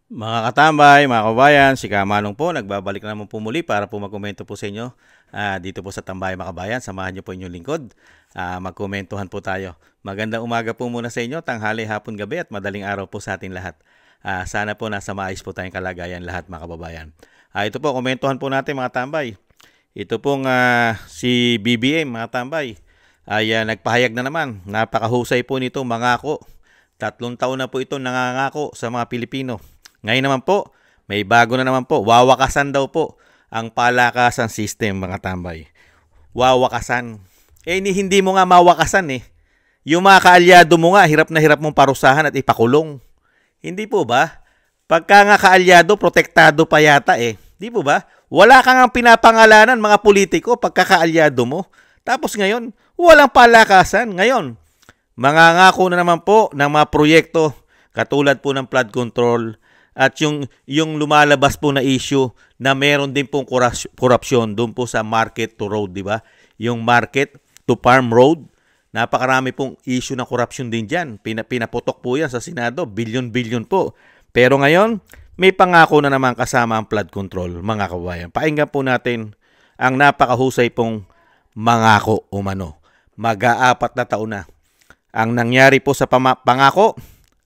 Mga katambay, mga kabayan, si Kamanong po, nagbabalik na naman po muli para po magkomento po sa inyo dito po sa Tambay Makabayan. Samahan niyo po inyong lingkod. Magkomentuhan po tayo. Magandang umaga po muna sa inyo, tanghali, hapon, gabi at madaling araw po sa ating lahat. Sana po nasa maayos po tayong kalagayan lahat mga kababayan. Ito po, komentuhan po natin mga tambay. Ito pong si BBM mga tambay ay nagpahayag na naman. Napakahusay po nito mangako. 3 taon na po ito nangangako sa mga Pilipino. Ngayon naman po, may bago na naman po. Wawakasan daw po ang palakasan system mga tambay. Wawakasan. Hindi mo nga mawakasan eh. Yung mga kaalyado mo nga, hirap na hirap mong parusahan at ipakulong. Hindi po ba? Pagka nga kaalyado, protektado pa yata eh. Di po ba? Wala kang ang pinapangalanan mga politiko pagka kaalyado mo. Tapos ngayon, walang palakasan. Ngayon, mangangako na naman po ng mga proyekto katulad po ng flood control at yung lumalabas po na issue na meron din pong korupsyon doon po sa market to road, di ba? Yung market to farm road, napakarami pong issue ng korupsyon din dyan. Pinaputok po yan sa Senado, bilyon-bilyon po. Pero ngayon, may pangako na naman kasama ang flood control, mga kabayan. Pakinggan po natin ang napakahusay pong mangako umano. Mag-aapat na taon na. Ang nangyari po sa pangako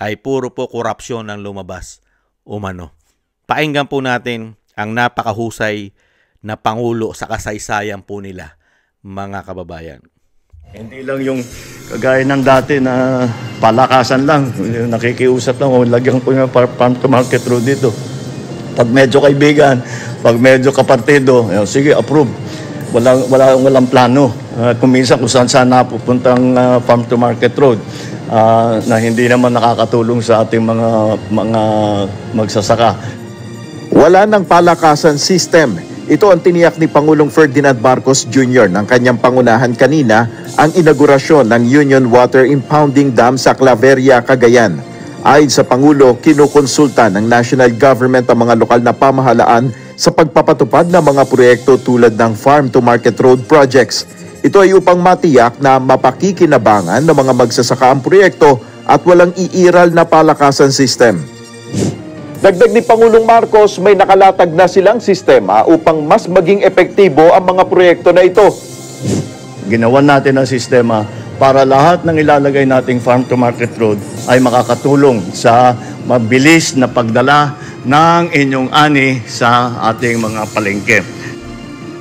ay puro po korupsyon ang lumabas umano. Pakinggan po natin ang napakahusay na pangulo sa kasaysayan po nila, mga kababayan. Hindi lang yung kagaya ng dati na palakasan lang, nakikiusap lang, o lagyan ko yung farm to market road dito. Pag medyo kaibigan, pag medyo kapartido, sige, approve. Walang plano. Kung minsan kung saan napupuntang farm to market road, na hindi naman nakakatulong sa ating mga magsasaka. Wala ng palakasan system. Ito ang tiniyak ni Pangulong Ferdinand Marcos Jr. ng kanyang pangunahan kanina ang inaugurasyon ng Union Water Impounding Dam sa Claveria, Cagayan. Ayon sa Pangulo, kinukonsulta ng national government ang mga lokal na pamahalaan sa pagpapatupad ng mga proyekto tulad ng Farm to Market Road projects. Ito ay upang matiyak na mapakikinabangan ng mga magsasaka ang proyekto at walang iiral na palakasan system. Dagdag ni Pangulong Marcos, may nakalatag na silang sistema upang mas maging epektibo ang mga proyekto na ito. Ginawan natin ang sistema para lahat ng ilalagay nating farm to market road ay makakatulong sa mabilis na pagdala ng inyong ani sa ating mga palengke.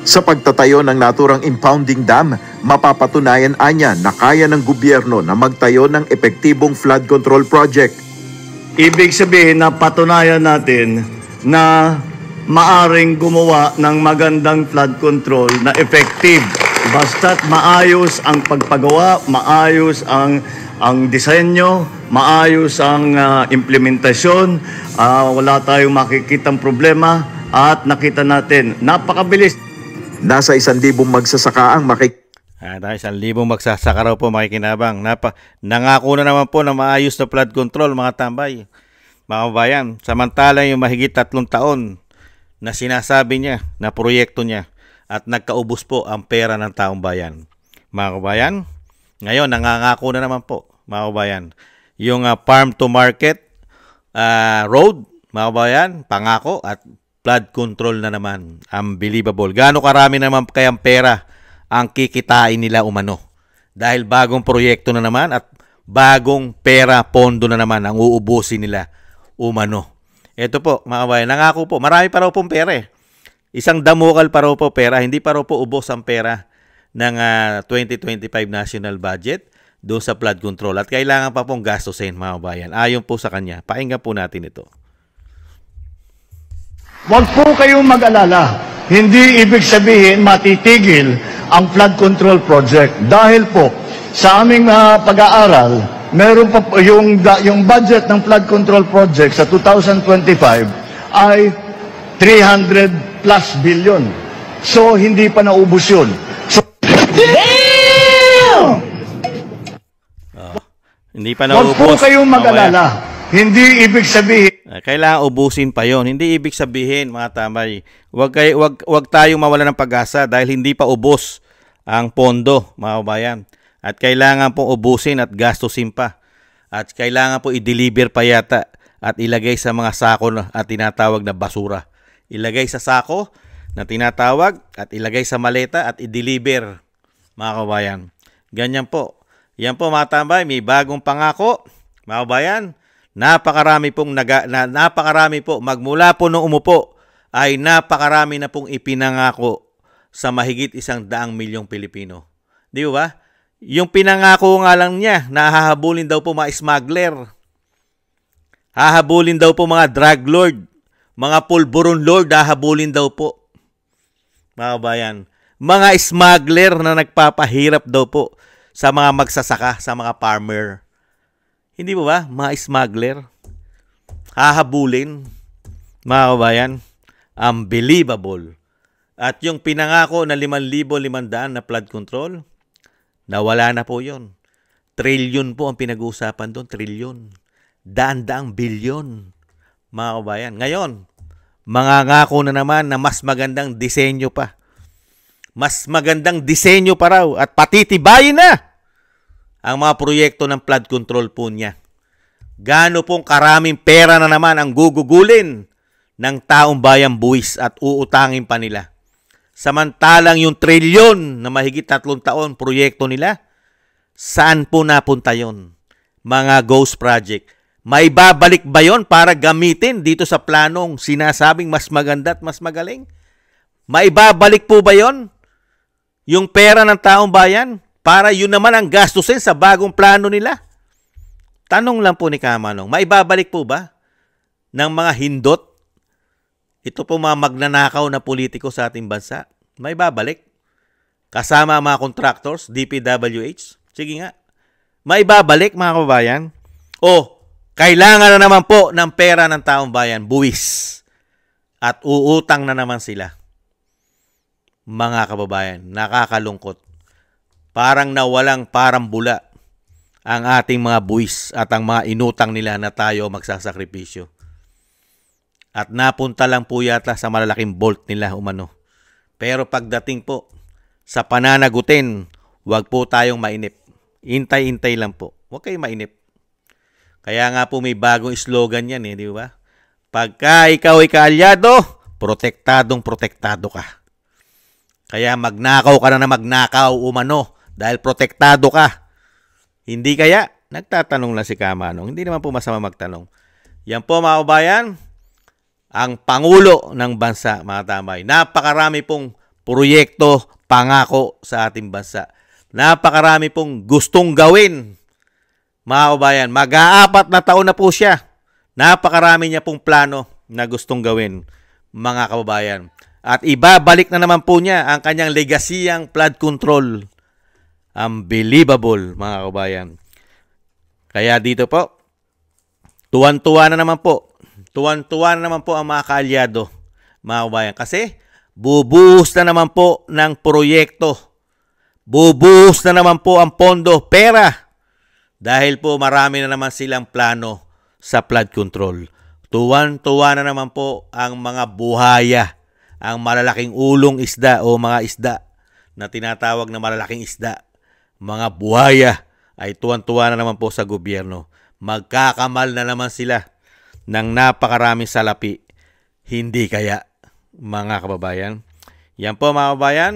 Sa pagtatayo ng naturang impounding dam, mapapatunayan anya na kaya ng gobyerno na magtayo ng epektibong flood control project. Ibig sabihin na patunayan natin na maaring gumawa ng magandang flood control na effective. Basta't maayos ang pagpagawa, maayos ang disenyo, maayos ang implementasyon, wala tayong makikitang problema at nakita natin napakabilis. Nasa 1,000 magsasaka ang Dahil 1,000 magsasaka raw po makikinabang. Nangako na naman po na maayos na flood control mga tambay. Mga kabayan, samantala yung mahigit 3 taon na sinasabi niya na proyekto niya at nagkaubos po ang pera ng taong bayan. Mga kabayan, ngayon nangangako na naman po mga kabayan. Yung farm to market road, mga kabayan, pangako at flood control na naman. Unbelievable. Gaano karami naman kayang pera ang kikitain nila umano. Dahil bagong proyekto na naman at bagong pera, pondo na naman ang uubusin nila umano. Ito po, mga kabayan, nangako po. Marami pa raw pong pera eh. Isang damukal pa raw po pera. Hindi pa raw po ubos ang pera ng 2025 national budget doon sa flood control. At kailangan pa pong gastusin, mga kabayan. Ayon po sa kanya. Pakinggan po natin ito. Huwag po kayong mag-alala. Hindi ibig sabihin matitigil ang flood control project. Dahil po, sa aming pag-aaral, meron pa po yung budget ng flood control project sa 2025 ay 300 plus billion. So, hindi pa naubos yun. So, Hindi pa naubos. Huwag po kayong mag-alala. Hindi ibig sabihin kailangan ubusin pa yon. Hindi ibig sabihin mga tambay, wag tayong mawala ng pag-asa dahil hindi pa ubos ang pondo, mga kabayan. At kailangan pong ubusin at gastusin pa. At kailangan po i-deliver pa yata at ilagay sa mga sako at tinatawag na basura. Ilagay sa sako na tinatawag at ilagay sa maleta at i-deliver, mga kabayan. Ganyan po. Yan po mga tambay, may bagong pangako, mga kabayan. Napakarami po magmula po nung umupo ay napakarami na pong ipinangako sa mahigit 100 milyong Pilipino. Di ba? Yung pinangako nga lang niya, nahahabulin daw po mga smuggler. Hahabulin daw po mga drug lord, mga pulburon lord, hahabulin daw po. Mga kabayan, mga smuggler na nagpapahirap daw po sa mga magsasaka, sa mga farmer. Hindi po ba? Mga smuggler. Hahabulin. Mga kabayan, unbelievable. At yung pinangako na 5,500 na flood control, nawala na po yun. Trilyon po ang pinag-uusapan doon. Trilyon. Daan-daang bilyon. Mga kabayan. Ngayon, mangangako na naman na mas magandang disenyo pa. Mas magandang disenyo pa raw at patitibayin na ang mga proyekto ng flood control po niya. Gaano pong karaming pera na naman ang gugugulin ng taong bayan buwis at uutangin pa nila. Samantalang yung trilyon na mahigit 3 taon proyekto nila, saan po napunta yon? Mga ghost project. May babalik ba yon para gamitin dito sa planong sinasabing mas maganda at mas magaling? May babalik po ba yon? Yung pera ng taong bayan para yun naman ang gastusin sa bagong plano nila? Tanong lang po ni Kamanong, may babalik po ba ng mga hindot? Ito po mga magnanakaw na politiko sa ating bansa. May babalik? Kasama ang mga contractors, DPWH? Sige nga. May babalik mga kababayan? O, kailangan na naman po ng pera ng taong bayan, buwis. At uutang na naman sila. Mga kababayan, nakakalungkot. Parang nawalang parambula ang ating mga buwis at ang mga inutang nila na tayo magsasakripisyo. At napunta lang po yata sa malalaking bolt nila umano. Pero pagdating po sa pananagutin, huwag po tayong mainip. Intay-intay lang po. Huwag kayong mainip. Kaya nga po may bagong slogan yan di ba? Pagka ikaw ay kaalyado, protektadong-protektado ka. Kaya magnakaw ka na magnakaw umano dahil protektado ka. Hindi kaya? Nagtatanong lang si Kamanong. Hindi naman po masama magtanong. Yan po mga kabayan, ang Pangulo ng bansa, mga tambay. Napakarami pong proyekto, pangako sa ating bansa. Napakarami pong gustong gawin, mga kabayan. Mag-4 na taon na po siya. Napakarami niya pong plano na gustong gawin, mga kababayan. At ibabalik na naman po niya ang kanyang legasiyang flood control. Unbelievable, mga kabayan. Kaya dito po, tuwan-tuwa na naman po. Tuwan-tuwa na naman po ang mga kaalyado, mga kabayan. Kasi bubuhos na naman po ng proyekto. Bubuhos na naman po ang pondo, pera. Dahil po marami na naman silang plano sa flood control. Tuwan-tuwa na naman po ang mga buhaya, ang malalaking ulong isda o mga isda na tinatawag na malalaking isda. Mga buhaya ay tuwan-tuwa na naman po sa gobyerno. Magkakamal na naman sila ng napakaraming salapi. Hindi kaya, mga kababayan? Yan po mga kababayan,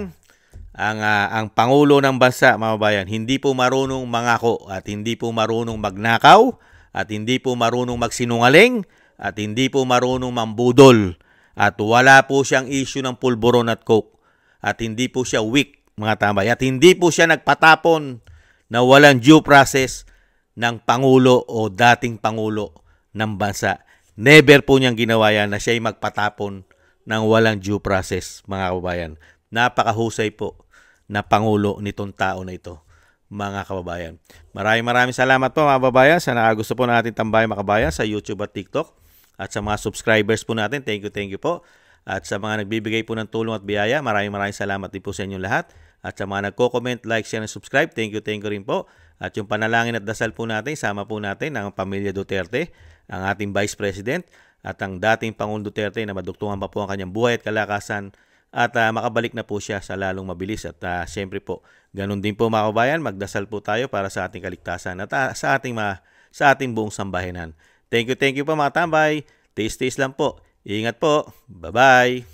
ang Pangulo ng bansa, mga kababayan, hindi po marunong mangako at hindi po marunong magnakaw at hindi po marunong magsinungaling at hindi po marunong mambudol at wala po siyang issue ng pulburon at coke at hindi po siya weak, mga tambay, at hindi po siya nagpatapon na walang due process ng Pangulo o dating Pangulo ng bansa. Never po niyang ginawa yan na siya'y magpatapon ng walang due process, mga kababayan. Napakahusay po na Pangulo nitong tao na ito, mga kababayan. Maraming salamat po mga kababayan sa nakagusto po natin Tambay Mga Kabayan sa YouTube at TikTok. At sa mga subscribers po natin, thank you po. At sa mga nagbibigay po ng tulong at biyaya, maraming salamat din po sa inyong lahat. At sa mga nagko-comment, like, share, and subscribe, thank you rin po. At yung panalangin at dasal po natin, sama po natin ang pamilya Duterte, ang ating Vice President, at ang dating Pangulong Duterte na madugtungan pa po ang kanyang buhay at kalakasan at makabalik na po siya sa lalong mabilis. At siyempre po, ganun din po mga kabayan, magdasal po tayo para sa ating kaligtasan at sa ating buong sambahanan. Thank you po mga tambay. Taste lang po. Ingat po. Bye-bye.